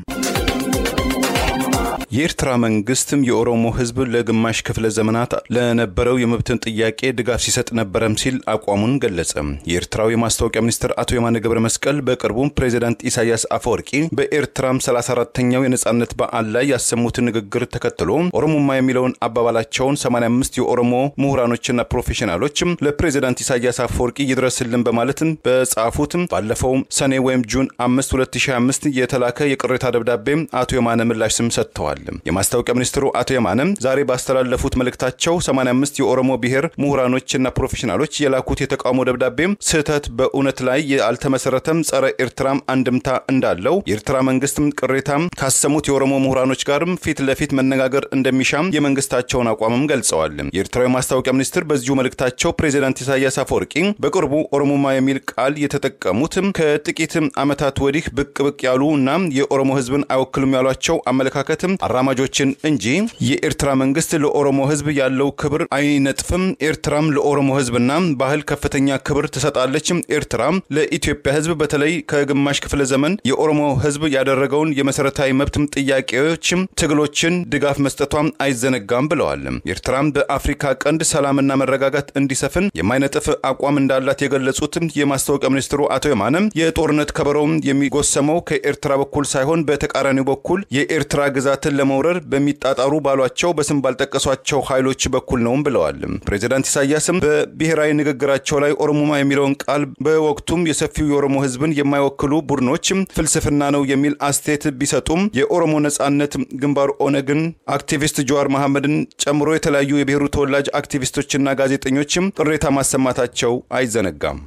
የኤርትራ መንግስትም የኦሮሞ ህዝብ ለግማሽ ክፍለ ዘመናት ለነበረው የመብትን ጥያቄ ድጋፍ ሲሰጥ ነበርም ሲል አቋሙን ገለጸ። የኤርትራው የማስታወቂያ ሚኒስትር አቶ የማነ ገብረ መስቀል በቅርቡ ፕሬዝዳንት ኢሳያስ አፈወርቂ በኤርትራም 34ኛው የነጻነት በዓል ላይ ያሰሙትን ንግግር ተከትሎ ኦሮሞማ የሚለውን አባባላቸውን 85 የኦሮሞ ምሁራኖችና ፕሮፌሽናሎች ለፕሬዝዳንት ኢሳያስ አፈወርቂ ይድረስልን በማለት በጻፉት ባለፈው ሰኔ ወይም ጁን 5 2025 የተላከ የቅሬታ ደብዳቤ አቶ የማነ ምላሽ ሰጥተዋል። የማስታወቂያ ሚኒስትሩ አቶ የማነ ዛሬ ባስተላለፉት መልእክታቸው 85 የኦሮሞ ብሔር ምሁራኖችና ፕሮፌሽናሎች የላኩት የተቃውሞ ደብዳቤ ስህተት በእውነት ላይ ያልተመሰረተም ጸረ ኤርትራም አንድምታ እንዳለው የኤርትራ መንግስትም ቅሬታ ካሰሙት የኦሮሞ ምሁራኖች ጋርም ፊት ለፊት መነጋገር እንደሚሻም የመንግስታቸውን አቋምም ገልጸዋል። የኤርትራው የማስታወቂያ ሚኒስትር በዚሁ መልእክታቸው ፕሬዝዳንት ኢሳያስ አፈወርቂ በቅርቡ ኦሮሞማ የሚል ቃል የተጠቀሙት ከጥቂት ዓመታት ወዲህ ብቅ ያሉና የኦሮሞ ህዝብን አይወክሉም ያሏቸው አመለካከትም አራማጆችን እንጂ የኤርትራ መንግስት ለኦሮሞ ህዝብ ያለው ክብር አይነጥፍም። ኤርትራም ለኦሮሞ ህዝብና ባህል ከፍተኛ ክብር ትሰጣለች። ኤርትራም ለኢትዮጵያ ህዝብ በተለይ ከግማሽ ክፍለ ዘመን የኦሮሞ ህዝብ ያደረገውን የመሰረታዊ መብት ጥያቄዎችም ትግሎችን ድጋፍ መስጠቷም አይዘነጋም ብለዋል። ኤርትራም በአፍሪካ ቀንድ ሰላምና መረጋጋት እንዲሰፍን የማይነጥፍ አቋም እንዳላት የገለጹት የማስታወቂያ ሚኒስትሩ አቶ የማነ የጦርነት ከበሮም የሚጎሰመው ከኤርትራ በኩል ሳይሆን በተቃራኒው በኩል የኤርትራ ግዛትን ለመውረር በሚጣጣሩ ባሏቸው በስም ባልጠቀሷቸው ኃይሎች በኩል ነው ብለዋል። ፕሬዝዳንት ኢሳያስም በብሔራዊ ንግግራቸው ላይ ኦሮሞማ የሚለውን ቃል በወቅቱም የሰፊው የኦሮሞ ህዝብን የማይወክሉ ቡድኖች ፍልስፍና ነው የሚል አስተያየት ቢሰጡም የኦሮሞ ነጻነት ግንባር ኦነግን አክቲቪስት ጀዋር መሐመድን ጨምሮ የተለያዩ የብሔሩ ተወላጅ አክቲቪስቶችና ጋዜጠኞችም ቅሬታ ማሰማታቸው አይዘነጋም።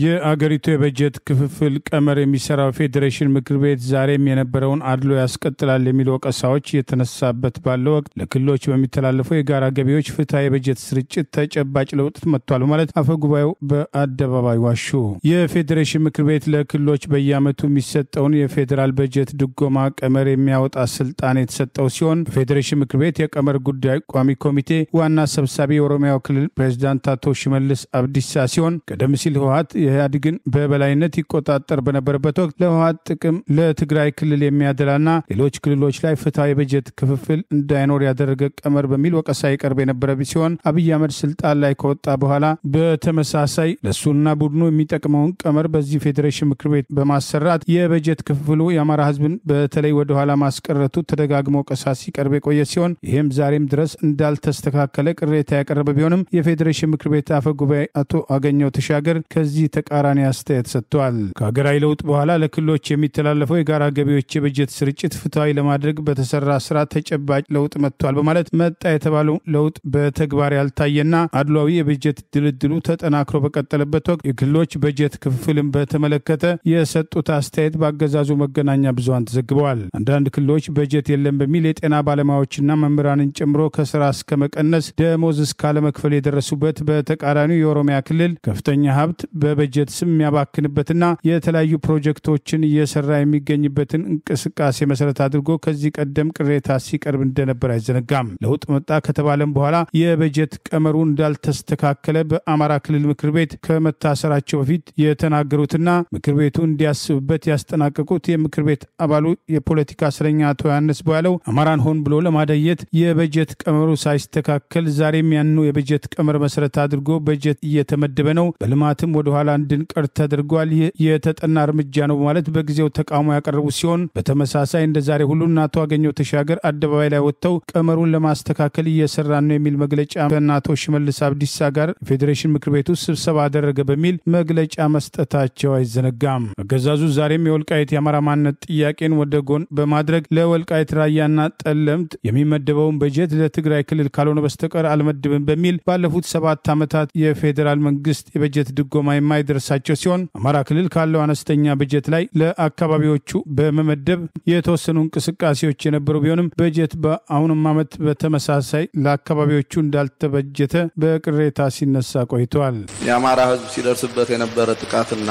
የአገሪቱ የበጀት ክፍፍል ቀመር የሚሰራው ፌዴሬሽን ምክር ቤት ዛሬም የነበረውን አድሎ ያስቀጥላል የሚሉ ወቀሳዎች የተነሳበት ባለው ወቅት ለክልሎች በሚተላለፈው የጋራ ገቢዎች ፍትሐዊ የበጀት ስርጭት ተጨባጭ ለውጥ መጥቷል ማለት አፈጉባኤው በአደባባይ ዋሹ። የፌዴሬሽን ምክር ቤት ለክልሎች በየዓመቱ የሚሰጠውን የፌዴራል በጀት ድጎማ ቀመር የሚያወጣ ስልጣን የተሰጠው ሲሆን ፌዴሬሽን ምክር ቤት የቀመር ጉዳይ ቋሚ ኮሚቴ ዋና ሰብሳቢ የኦሮሚያው ክልል ፕሬዝዳንት አቶ ሽመልስ አብዲሳ ሲሆን ቀደም ሲል ህወሓት የኢህአዴግን በበላይነት ይቆጣጠር በነበረበት ወቅት ለህወሓት ጥቅም ለትግራይ ክልል የሚያደላና ሌሎች ክልሎች ላይ ፍትሐዊ በጀት ክፍፍል እንዳይኖር ያደረገ ቀመር በሚል ወቀሳ ይቀርብ የነበረ ሲሆን አብይ አህመድ ስልጣን ላይ ከወጣ በኋላ በተመሳሳይ ለሱና ቡድኑ የሚጠቅመውን ቀመር በዚህ ፌዴሬሽን ምክር ቤት በማሰራት የበጀት ክፍፍሉ የአማራ ህዝብን በተለይ ወደ ኋላ ማስቀረቱ ተደጋግሞ ወቀሳ ሲቀርብ የቆየ ሲሆን ይህም ዛሬም ድረስ እንዳልተስተካከለ ቅሬታ ያቀረበ ቢሆንም የፌዴሬሽን ምክር ቤት አፈ ጉባኤ አቶ አገኘው ተሻገር ከዚህ ተቃራኒ አስተያየት ሰጥቷል። ከሀገራዊ ለውጥ በኋላ ለክልሎች የሚተላለፈው የጋራ ገቢዎች የበጀት ስርጭት ፍትሐዊ ለማድረግ በተሰራ ስራ ተጨባጭ ለውጥ መጥቷል በማለት መጣ የተባለው ለውጥ በተግባር ያልታየና አድሏዊ የበጀት ድልድሉ ተጠናክሮ በቀጠለበት ወቅት የክልሎች በጀት ክፍፍልን በተመለከተ የሰጡት አስተያየት በአገዛዙ መገናኛ ብዙሃን ተዘግበዋል። አንዳንድ ክልሎች በጀት የለም በሚል የጤና ባለሙያዎችና መምህራንን ጨምሮ ከስራ እስከ መቀነስ ደሞዝ እስካለ መክፈል የደረሱበት፣ በተቃራኒው የኦሮሚያ ክልል ከፍተኛ ሀብት በበጀት ስም የሚያባክንበትና የተለያዩ ፕሮጀክቶችን እየሰራ የሚገኝበትን እንቅስቃሴ መሰረት አድርጎ ከዚህ ቀደም ቅሬታ ሲቀርብ እንደነበር አይዘነጋም። ለውጥ መጣ ከተባለም በኋላ የበጀት ቀመሩ እንዳልተስተካከለ በአማራ ክልል ምክር ቤት ከመታሰራቸው በፊት የተናገሩትና ምክር ቤቱ እንዲያስብበት ያስጠናቀቁት የምክር ቤት አባሉ የፖለቲካ እስረኛ አቶ ዮሐንስ ቦያለው አማራን ሆን ብሎ ለማደየት የበጀት ቀመሩ ሳይስተካከል ዛሬም ያኑ የበጀት ቀመር መሰረት አድርጎ በጀት እየተመደበ ነው፣ በልማትም ወደ ኋላ እንድንቀር ተደርጓል፣ የተጠና እርምጃ ነው ማለት በጊዜው ተቃውሞ ያቀረቡ ሲሆን በተመሳሳይ እንደዛሬ ሁሉ አቶ አገኘው ተሻገር አደባባይ ላይ ወጥተው ቀመሩን ለማስተካከል እየሰራ ነው የሚል መግለጫ በአቶ ሽመልስ አብዲሳ ጋር ፌዴሬሽን ምክር ቤቱ ስብሰባ አደረገ በሚል መግለጫ መስጠታቸው አይዘነጋም። አገዛዙ ዛሬም የወልቃይት የአማራ ማንነት ጥያቄን ወደ ጎን በማድረግ ለወልቃይት ራያና ጠለምት የሚመደበውን በጀት ለትግራይ ክልል ካልሆነ በስተቀር አልመድብም በሚል ባለፉት 7 ዓመታት የፌዴራል መንግስት የበጀት ድጎማ የማይደርስ የማይደርሳቸው ሲሆን አማራ ክልል ካለው አነስተኛ በጀት ላይ ለአካባቢዎቹ በመመደብ የተወሰኑ እንቅስቃሴዎች የነበሩ ቢሆንም በጀት በአሁኑም ዓመት በተመሳሳይ ለአካባቢዎቹ እንዳልተበጀተ በቅሬታ ሲነሳ ቆይቷል። የአማራ ህዝብ ሲደርስበት የነበረ ጥቃትና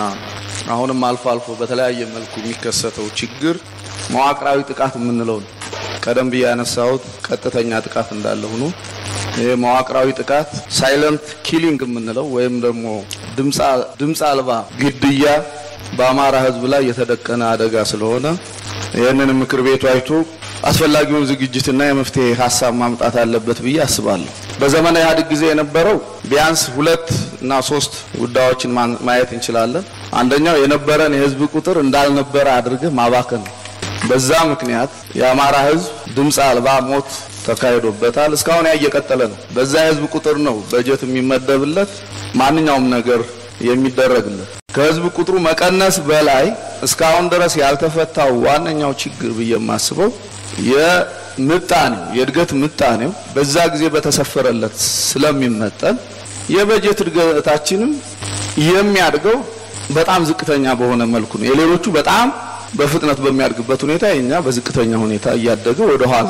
አሁንም አልፎ አልፎ በተለያየ መልኩ የሚከሰተው ችግር መዋቅራዊ ጥቃት የምንለው ቀደም ብዬ ያነሳሁት ቀጥተኛ ጥቃት እንዳለ ሆኖ የመዋቅራዊ ጥቃት ሳይለንት ኪሊንግ የምንለው ወይም ደግሞ ድምጽ አልባ ግድያ በአማራ ህዝብ ላይ የተደቀነ አደጋ ስለሆነ ይሄንን ምክር ቤቱ አይቶ አስፈላጊውን ዝግጅትና የመፍትሄ ሐሳብ ማምጣት አለበት ብዬ አስባለሁ። በዘመነ ኢህአዴግ ጊዜ የነበረው ቢያንስ 2 እና 3 ጉዳዮችን ማየት እንችላለን። አንደኛው የነበረን የህዝብ ቁጥር እንዳልነበረ አድርገህ ማባከን። በዛ ምክንያት የአማራ ህዝብ ድምጽ አልባ ሞት ተካሂዶበታል። እስካሁን ያየቀጠለ ነው። በዛ ህዝብ ቁጥር ነው በጀት የሚመደብለት ማንኛውም ነገር የሚደረግለት። ከህዝብ ቁጥሩ መቀነስ በላይ እስካሁን ድረስ ያልተፈታው ዋነኛው ችግር በየማስበው የእድገት ምጣኔው በዛ ጊዜ በተሰፈረለት ስለሚመጠን የበጀት እድገታችንም የሚያድገው በጣም ዝቅተኛ በሆነ መልኩ ነው። የሌሎቹ በጣም በፍጥነት በሚያድግበት ሁኔታ የኛ በዝቅተኛ ሁኔታ እያደገ ወደ ኋላ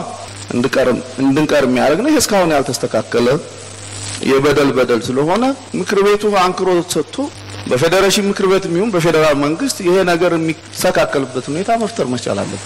እንድንቀር የሚያደርግ ነው። እስካሁን ያልተስተካከለ የበደል ስለሆነ ምክር ቤቱ አንክሮ ሰጥቶ በፌደሬሽን ምክር ቤት የሚሆን በፌደራል መንግስት ይሄ ነገር የሚስተካከልበት ሁኔታ መፍጠር መቻል አለበት።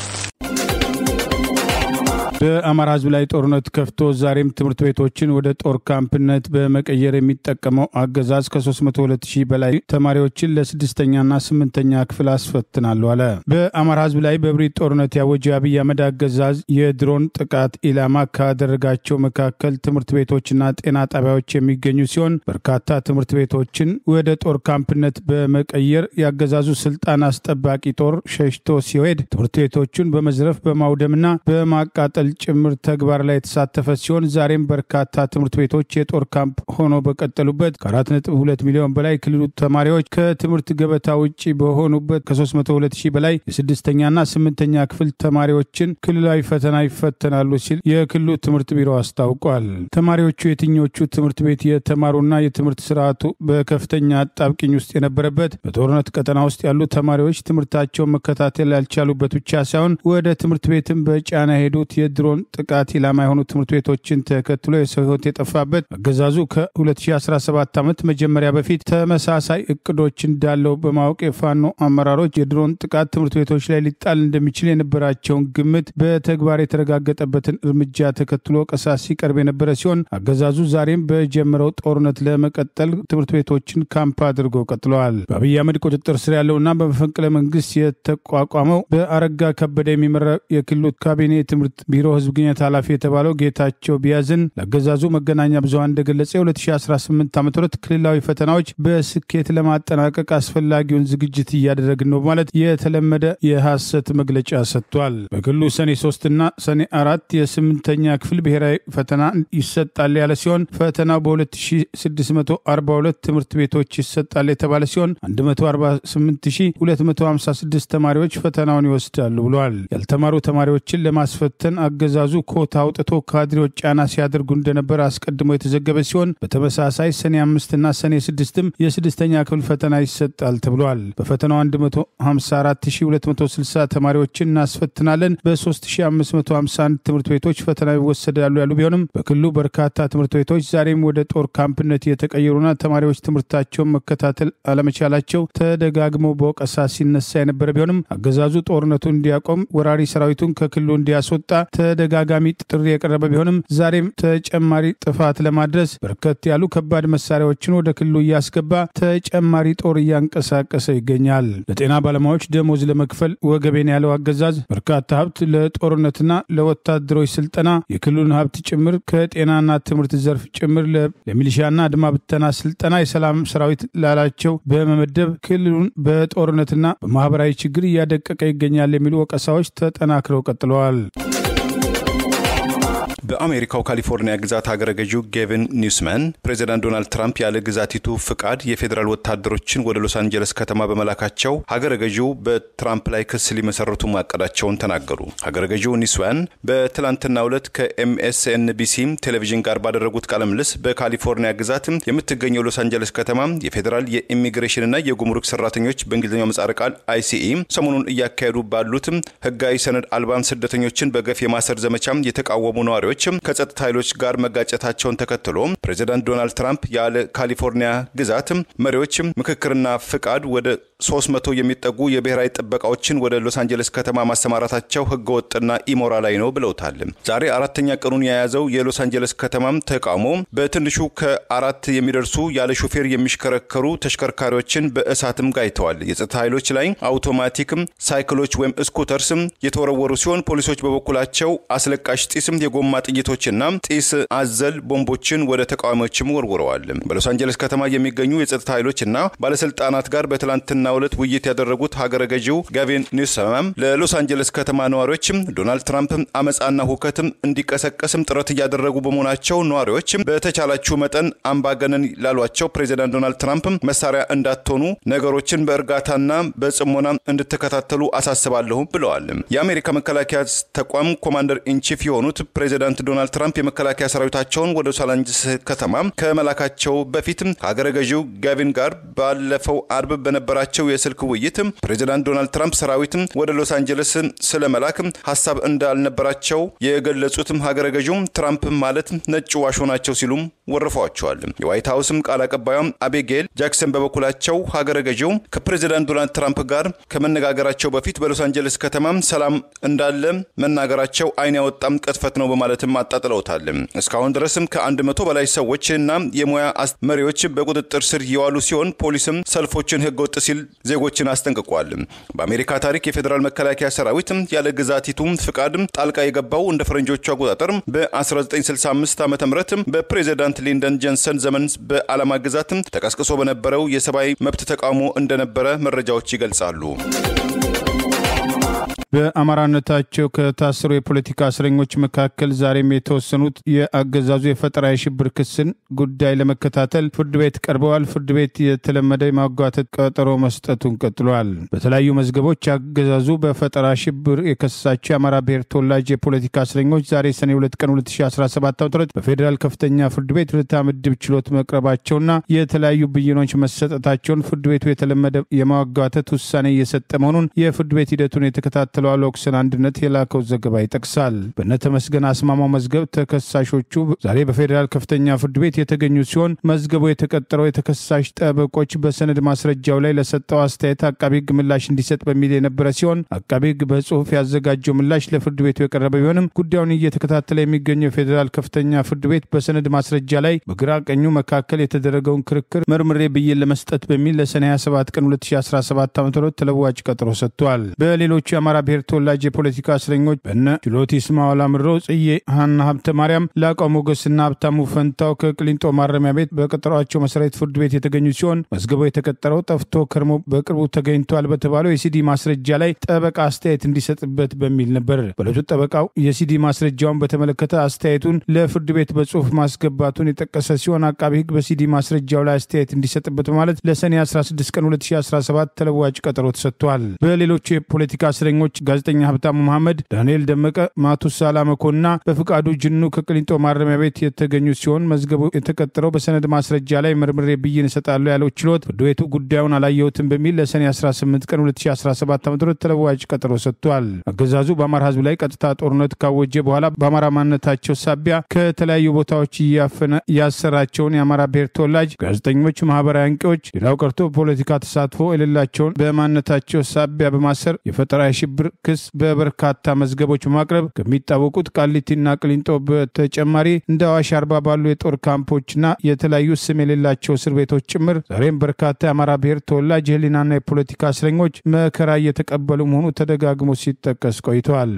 በአማራ ህዝብ ላይ ጦርነት ከፍቶ ዛሬም ትምህርት ቤቶችን ወደ ጦር ካምፕነት በመቀየር የሚጠቀመው አገዛዝ ከ302,000 በላይ ተማሪዎችን ለ6ኛና 8ኛ ክፍል አስፈትናሉ አለ። በአማራ ህዝብ ላይ በብሪት ጦርነት ያወጀው አብይ አህመድ አገዛዝ የድሮን ጥቃት ኢላማ ካደረጋቸው መካከል ትምህርት ቤቶችና ጤና ጣቢያዎች የሚገኙ ሲሆን በርካታ ትምህርት ቤቶችን ወደ ጦር ካምፕነት በመቀየር ያገዛዙ ስልጣን አስጠባቂ ጦር ሸሽቶ ሲሄድ ትምህርት ቤቶቹን በመዝረፍ በማውደምና በማቃጠል ጭምር ተግባር ላይ የተሳተፈ ሲሆን ዛሬም በርካታ ትምህርት ቤቶች የጦር ካምፕ ሆኖ በቀጠሉበት ከ4.2 ሚሊዮን በላይ ክልሉ ተማሪዎች ከትምህርት ገበታ ውጪ በሆኑበት ከ302,000 በላይ የ6ኛና 8ኛ ክፍል ተማሪዎችን ክልላዊ ፈተና ይፈተናሉ ሲል የክልሉ ትምህርት ቢሮ አስታውቋል። ተማሪዎቹ የትኞቹ ትምህርት ቤት የተማሩና የትምህርት ስርዓቱ በከፍተኛ አጣብቂኝ ውስጥ የነበረበት በጦርነት ቀጠና ውስጥ ያሉ ተማሪዎች ትምህርታቸውን መከታተል ያልቻሉበት ብቻ ሳይሆን ወደ ትምህርት ቤትም በጫና ሄዱት የድሮን ጥቃት ኢላማ የሆኑ ትምህርት ቤቶችን ተከትሎ የሰው ህይወት የጠፋበት አገዛዙ ከ2017 ዓመት መጀመሪያ በፊት ተመሳሳይ እቅዶች እንዳለው በማወቅ የፋኖ አመራሮች የድሮን ጥቃት ትምህርት ቤቶች ላይ ሊጣል እንደሚችል የነበራቸውን ግምት በተግባር የተረጋገጠበትን እርምጃ ተከትሎ ቀሳስ ሲቀርብ የነበረ ሲሆን አገዛዙ ዛሬም በጀመረው ጦርነት ለመቀጠል ትምህርት ቤቶችን ካምፕ አድርጎ ቀጥለዋል። በአብይ አህመድ ቁጥጥር ስር ያለውና በመፈንቅለ መንግስት የተቋቋመው በአረጋ ከበደ የሚመራው የክልሉ ካቢኔ ትምህርት ቢሮ ህዝብ ግንኙነት ኃላፊ የተባለው ጌታቸው ቢያዝን ለአገዛዙ መገናኛ ብዙሃን እንደገለጸ 2018 ዓ.ም ክልላዊ ፈተናዎች በስኬት ለማጠናቀቅ አስፈላጊውን ዝግጅት እያደረግን ነው ማለት የተለመደ የሐሰት መግለጫ ሰጥቷል። በክልሉ ሰኔ 3 እና ሰኔ 4 የ8ኛ ክፍል ብሔራዊ ፈተና ይሰጣል ያለ ሲሆን ፈተናው በ2642 ትምህርት ቤቶች ይሰጣል የተባለ ሲሆን 148256 ተማሪዎች ፈተናውን ይወስዳሉ ብሏል። ያልተማሩ ተማሪዎችን ለማስፈተን አገዛዙ ኮታ አውጥቶ ካድሬዎች ጫና ሲያደርጉ እንደነበር አስቀድሞ የተዘገበ ሲሆን በተመሳሳይ ሰኔ 5 እና ሰኔ 6ም የ6ኛ ክፍል ፈተና ይሰጣል ተብሏል። በፈተናው 154260 ተማሪዎችን እናስፈትናለን። በ3551 ትምህርት ቤቶች ፈተና ይወሰዳሉ ያሉ ቢሆንም በክልሉ በርካታ ትምህርት ቤቶች ዛሬም ወደ ጦር ካምፕነት የተቀየሩና ተማሪዎች ትምህርታቸውን መከታተል አለመቻላቸው ተደጋግሞ በወቀሳ ሲነሳ የነበረ ቢሆንም አገዛዙ ጦርነቱን እንዲያቆም ወራሪ ሰራዊቱን ከክልሉ እንዲያስወጣ ተደጋጋሚ ጥሪ የቀረበ ቢሆንም ዛሬም ተጨማሪ ጥፋት ለማድረስ በርከት ያሉ ከባድ መሳሪያዎችን ወደ ክልሉ እያስገባ ተጨማሪ ጦር እያንቀሳቀሰ ይገኛል። ለጤና ባለሙያዎች ደሞዝ ለመክፈል ወገቤን ያለው አገዛዝ በርካታ ሀብት ለጦርነትና ለወታደሮች ስልጠና የክልሉን ሀብት ጭምር ከጤናና ትምህርት ዘርፍ ጭምር ለሚሊሻና አድማ ብተና ስልጠና የሰላም ሰራዊት ላላቸው በመመደብ ክልሉን በጦርነትና በማህበራዊ ችግር እያደቀቀ ይገኛል የሚሉ ወቀሳዎች ተጠናክረው ቀጥለዋል። በአሜሪካው ካሊፎርኒያ ግዛት ሀገረ ገዢው ጌቪን ኒውስመን ፕሬዚዳንት ዶናልድ ትራምፕ ያለ ግዛቲቱ ፍቃድ የፌደራል ወታደሮችን ወደ ሎስ አንጀለስ ከተማ በመላካቸው ሀገረ ገዢው በትራምፕ ላይ ክስ ሊመሰርቱ ማቀዳቸውን ተናገሩ። ሀገረ ገዢው ኒውስመን በትላንትናው ዕለት ከኤምኤስኤንቢሲ ቴሌቪዥን ጋር ባደረጉት ቃለ ምልልስ በካሊፎርኒያ ግዛት የምትገኘው ሎስ አንጀለስ ከተማ የፌደራል የኢሚግሬሽንና የጉምሩክ ሰራተኞች በእንግሊዝኛው ምህጻረ ቃል ICE ሰሞኑን እያካሄዱ ባሉት ህጋዊ ሰነድ አልባን ስደተኞችን በገፍ የማሰር ዘመቻ የተቃወሙ ነዋሪዎች ከጸጥታ ኃይሎች ጋር መጋጨታቸውን ተከትሎ ፕሬዚዳንት ዶናልድ ትራምፕ ያለ ካሊፎርኒያ ግዛት መሪዎች ምክክርና ፍቃድ ወደ 300 የሚጠጉ የብሔራዊ ጥበቃዎችን ወደ ሎስ አንጀለስ ከተማ ማሰማራታቸው ህገወጥና ኢሞራላዊ ነው ብለውታል። ዛሬ አራተኛ ቀኑን የያዘው የሎስ አንጀለስ ከተማ ተቃውሞ በትንሹ ከ4 የሚደርሱ ያለ ሹፌር የሚሽከረከሩ ተሽከርካሪዎችን በእሳትም ጋይተዋል። የጸጥታ ኃይሎች ላይ አውቶማቲክ ሳይክሎች ወይም ስኩተርስ የተወረወሩ ሲሆን ፖሊሶች በበኩላቸው አስለቃሽ ጢስ የጎማ ጥይቶችና ጢስ አዘል ቦምቦችን ወደ ተቃዋሚዎችም ወርውረዋል። በሎስ አንጀለስ ከተማ የሚገኙ የጸጥታ ኃይሎችና ባለስልጣናት ጋር በትላንትናው ዕለት ውይይት ያደረጉት ሀገረ ገዢው ጌቪን ኒውሰም ለሎስ አንጀለስ ከተማ ነዋሪዎች ዶናልድ ትራምፕ አመጻና ሁከት እንዲቀሰቀስም ጥረት እያደረጉ በመሆናቸው ነዋሪዎች በተቻላችሁ መጠን አምባገነን ላሏቸው ፕሬዚዳንት ዶናልድ ትራምፕ መሳሪያ እንዳትሆኑ ነገሮችን በእርጋታና በጽሞና እንድትከታተሉ አሳስባለሁ ብለዋል። የአሜሪካ መከላከያ ተቋም ኮማንደር ኢን ቺፍ የሆኑት ፕሬዚዳንት ዶናልድ ትራምፕ የመከላከያ ሰራዊታቸውን ወደ ሎስ አንጀለስ ከተማ ከመላካቸው በፊት ሀገረ ገዢው ጌቪን ጋር ባለፈው አርብ በነበራቸው የስልክ ውይይት ፕሬዚዳንት ዶናልድ ትራምፕ ሰራዊት ወደ ሎስ አንጀለስ ስለመላክ ሐሳብ እንዳልነበራቸው የገለጹት ሀገረ ገዢው ትራምፕ ማለት ነጭ ዋሾ ናቸው ሲሉም ወርፈዋቸዋል። የዋይት ሃውስም ቃል አቀባዩ አቢጌል ጃክሰን በበኩላቸው ሀገረ ገዢው ከፕሬዚዳንት ዶናልድ ትራምፕ ጋር ከመነጋገራቸው በፊት በሎስ አንጀለስ ከተማ ሰላም እንዳለ መናገራቸው አይን ያወጣም ቅጥፈት ነው በማለትም አጣጥለውታል። እስካሁን ድረስም ከ100 በላይ ሰዎችና የሙያ መሪዎች በቁጥጥር ስር የዋሉ ሲሆን ፖሊስም ሰልፎችን ህገወጥ ሲል ዜጎችን አስጠንቅቋል። በአሜሪካ ታሪክ የፌደራል መከላከያ ሰራዊት ያለ ግዛቲቱ ፍቃድ ጣልቃ የገባው እንደ ፈረንጆቹ አቆጣጠር በ1965 ዓ.ም በፕሬዚዳንት ሊንደን ጆንሰን ዘመን በአላማ ግዛት ተቀስቅሶ በነበረው የሰብአዊ መብት ተቃውሞ እንደነበረ መረጃዎች ይገልጻሉ። በአማራነታቸው ከታሰሩ የፖለቲካ እስረኞች መካከል ዛሬም የተወሰኑት የአገዛዙ የፈጠራ የሽብር ክስን ጉዳይ ለመከታተል ፍርድ ቤት ቀርበዋል። ፍርድ ቤት የተለመደ የማጓተት ቀጠሮ መስጠቱን ቀጥሏል። በተለያዩ መዝገቦች አገዛዙ በፈጠራ ሽብር የከሰሳቸው የአማራ ብሔር ተወላጅ የፖለቲካ እስረኞች ዛሬ ሰኔ 2 ቀን 2017 ዓ.ም በፌዴራል ከፍተኛ ፍርድ ቤት ሁለተኛ ምድብ ችሎት መቅረባቸውና የተለያዩ ብይኖች መሰጠታቸውን ፍርድ ቤቱ የተለመደ የማጓተት ውሳኔ እየሰጠ መሆኑን የፍርድ ቤት ሂደቱን የተከታተለው ኦክሰን አንድነት የላከው ዘገባ ይጠቅሳል። በነተመስገን አስማማው መዝገብ ተከሳሾቹ ዛሬ በፌዴራል ከፍተኛ ፍርድ ቤት የተገኙ ሲሆን መዝገቡ የተቀጠረው የተከሳሽ ጠበቆች በሰነድ ማስረጃው ላይ ለሰጠው አስተያየት አቃቤ ሕግ ምላሽ እንዲሰጥ በሚል የነበረ ሲሆን አቃቤ ሕግ በጽሁፍ ያዘጋጀው ምላሽ ለፍርድ ቤቱ የቀረበ ቢሆንም ጉዳዩን እየተከታተለ የሚገኘው የፌዴራል ከፍተኛ ፍርድ ቤት በሰነድ ማስረጃ ላይ በግራ ቀኙ መካከል የተደረገውን ክርክር መርምሬ ብይን ለመስጠት በሚል ለሰኔ 27 ቀን 2017 ዓ.ም ተለዋጭ ቀጠሮ ሰጥቷል። በሌሎች የአማራ ብሔር ተወላጅ የፖለቲካ እስረኞች በነ ችሎት ይስማው አላምሮ ጽዬ ሃና ሀብተ ማርያም ላቀው ሞገስና ሀብታሙ ፈንታው ከቅሊንጦ ማረሚያ ቤት በቀጠሯቸው መሰረት ፍርድ ቤት የተገኙ ሲሆን መዝገቡ የተቀጠረው ጠፍቶ ከርሞ በቅርቡ ተገኝቷል በተባለው የሲዲ ማስረጃ ላይ ጠበቃ አስተያየት እንዲሰጥበት በሚል ነበር። በለቱ ጠበቃው የሲዲ ማስረጃውን በተመለከተ አስተያየቱን ለፍርድ ቤት በጽሁፍ ማስገባቱን የጠቀሰ ሲሆን አቃቤ ሕግ በሲዲ ማስረጃው ላይ አስተያየት እንዲሰጥበት ማለት ለሰኔ 16 ቀን 2017 ተለዋጭ ቀጠሮ ተሰጥቷል። በሌሎች የፖለቲካ እስረኞች ጋዜጠኛ ሀብታሙ መሐመድ፣ ዳንኤል ደመቀ፣ ማቱሳላ መኮንና በፍቃዱ ጅኑ ከቅሊንጦ ማረሚያ ቤት የተገኙ ሲሆን መዝገቡ የተቀጠረው በሰነድ ማስረጃ ላይ መርምሬ ብይን እሰጣለሁ ያለው ችሎት ፍርድ ቤቱ ጉዳዩን አላየሁትም በሚል ለሰኔ 18 ቀን 2017 ዓ.ም ተለዋጭ ቀጠሮ ሰጥቷል። አገዛዙ በአማራ ህዝብ ላይ ቀጥታ ጦርነት ካወጀ በኋላ በአማራ ማንነታቸው ሳቢያ ከተለያዩ ቦታዎች እያፈነ ያሰራቸውን የአማራ ብሔር ተወላጅ ጋዜጠኞች፣ ማህበራዊ አንቂዎች፣ ሌላው ቀርቶ ፖለቲካ ተሳትፎ የሌላቸውን በማንነታቸው ሳቢያ በማሰር የፈጠራ የሽብር ክስ በበርካታ መዝገቦች ማቅረብ ከሚታወቁት ቃሊቲና ቅሊንጦ በተጨማሪ እንደ አዋሽ አርባ ባሉ የጦር ካምፖችና የተለያዩ ስም የሌላቸው እስር ቤቶች ጭምር ዛሬም በርካታ የአማራ ብሔር ተወላጅ የህሊናና የፖለቲካ እስረኞች መከራ እየተቀበሉ መሆኑ ተደጋግሞ ሲጠቀስ ቆይተዋል።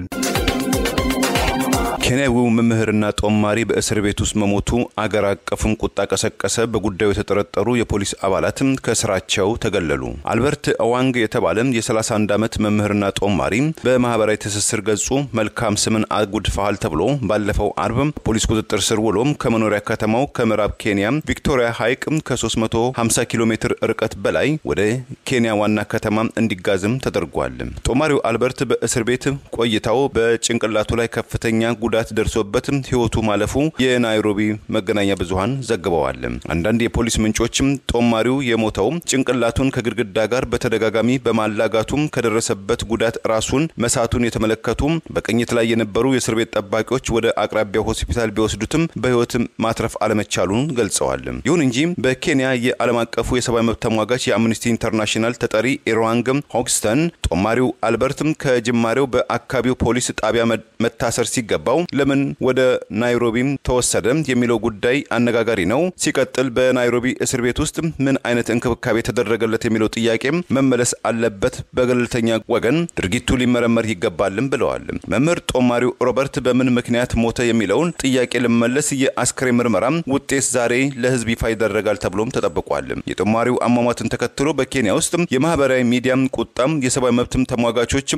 ኬንያዊው መምህርና ጦማሪ በእስር ቤት ውስጥ መሞቱ አገር አቀፍን ቁጣ ቀሰቀሰ። በጉዳዩ የተጠረጠሩ የፖሊስ አባላትም ከስራቸው ተገለሉ። አልበርት ኦዋንግ የተባለ የ31 ዓመት መምህርና ጦማሪ በማህበራዊ ትስስር ገጹ መልካም ስምን አጉድፈሃል ተብሎ ባለፈው አርብ ፖሊስ ቁጥጥር ስር ውሎም ከመኖሪያ ከተማው ከምዕራብ ኬንያ ቪክቶሪያ ሃይቅ ከ350 ኪሎ ሜትር ርቀት በላይ ወደ ኬንያ ዋና ከተማ እንዲጋዝም ተደርጓል። ጦማሪው አልበርት በእስር ቤት ቆይታው በጭንቅላቱ ላይ ከፍተኛ ጉዳት ደርሶበት ህይወቱ ማለፉ የናይሮቢ መገናኛ ብዙሃን ዘግበዋል። አንዳንድ የፖሊስ ምንጮችም ጦማሪው የሞተው ጭንቅላቱን ከግድግዳ ጋር በተደጋጋሚ በማላጋቱም ከደረሰበት ጉዳት ራሱን መሳቱን የተመለከቱ በቅኝት ላይ የነበሩ የእስር ቤት ጠባቂዎች ወደ አቅራቢያው ሆስፒታል ቢወስዱትም በህይወት ማትረፍ አለመቻሉን ገልጸዋል። ይሁን እንጂ በኬንያ የዓለም አቀፉ የሰብአዊ መብት ተሟጋች የአምነስቲ ኢንተርናሽናል ተጠሪ ኤርዋንግ ሆክስተን ጦማሪው አልበርትም ከጅማሬው በአካባቢው ፖሊስ ጣቢያ መታሰር ሲገባው ለምን ወደ ናይሮቢ ተወሰደ የሚለው ጉዳይ አነጋጋሪ ነው። ሲቀጥል በናይሮቢ እስር ቤት ውስጥ ምን አይነት እንክብካቤ ተደረገለት የሚለው ጥያቄ መመለስ አለበት። በገለልተኛ ወገን ድርጊቱ ሊመረመር ይገባልም ብለዋል። መምህር ጦማሪው ሮበርት በምን ምክንያት ሞተ የሚለውን ጥያቄ ለመመለስ የአስክሬን ምርመራ ውጤት ዛሬ ለህዝብ ይፋ ይደረጋል ተብሎም ተጠብቋል። የጦማሪው አሟሟትን ተከትሎ በኬንያ ውስጥ የማህበራዊ ሚዲያ ቁጣም የሰብአዊ መብት ተሟጋቾች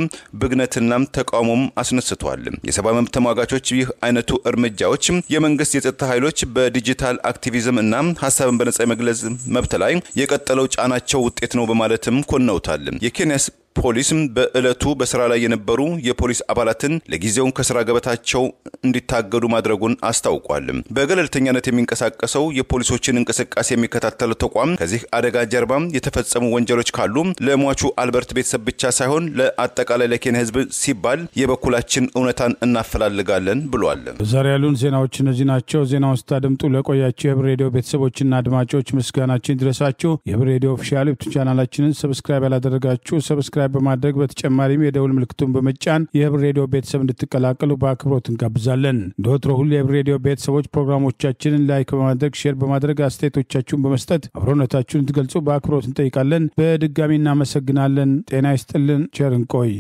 ብግነትና ተቃውሞም አስነስቷል። የሰብአዊ መብት ተሟጋቾች ይህ አይነቱ እርምጃዎች የመንግስት የጸጥታ ኃይሎች በዲጂታል አክቲቪዝም እና ሐሳብን በነጻ መግለጽ መብት ላይ የቀጠለው ጫናቸው ውጤት ነው በማለትም ኮንነውታል። የኬንያ ፖሊስም በእለቱ በስራ ላይ የነበሩ የፖሊስ አባላትን ለጊዜው ከስራ ገበታቸው እንዲታገዱ ማድረጉን አስታውቋል። በገለልተኛነት የሚንቀሳቀሰው የፖሊሶችን እንቅስቃሴ የሚከታተለው ተቋም ከዚህ አደጋ ጀርባ የተፈጸሙ ወንጀሎች ካሉ ለሟቹ አልበርት ቤተሰብ ብቻ ሳይሆን ለአጠቃላይ ለኬንያ ህዝብ ሲባል የበኩላችን እውነታን እናፈላልጋለን ብሏል። ዛሬ ያሉን ዜናዎች እነዚህ ናቸው። ዜናውን ስታደምጡ ለቆያችሁ የህብር ሬዲዮ ቤተሰቦችና አድማጮች ምስጋናችን ይድረሳችሁ። የህብር ሬዲዮ ኦፊሻል ዩቲዩብ ቻናላችንን ሰብስክራይብ ያላደረጋችሁ ሰብስክራይብ በማድረግ በተጨማሪም የደውል ምልክቱን በመጫን የህብር ሬዲዮ ቤተሰብ እንድትቀላቀሉ በአክብሮት እንጋብዛለን። እንደወትሮ ሁሉ የህብር ሬዲዮ ቤተሰቦች ፕሮግራሞቻችንን ላይክ በማድረግ ሼር በማድረግ አስተያየቶቻችሁን በመስጠት አብሮነታችሁን እንድትገልጹ በአክብሮት እንጠይቃለን። በድጋሚ እናመሰግናለን። ጤና ይስጥልን። ቸር እንቆይ።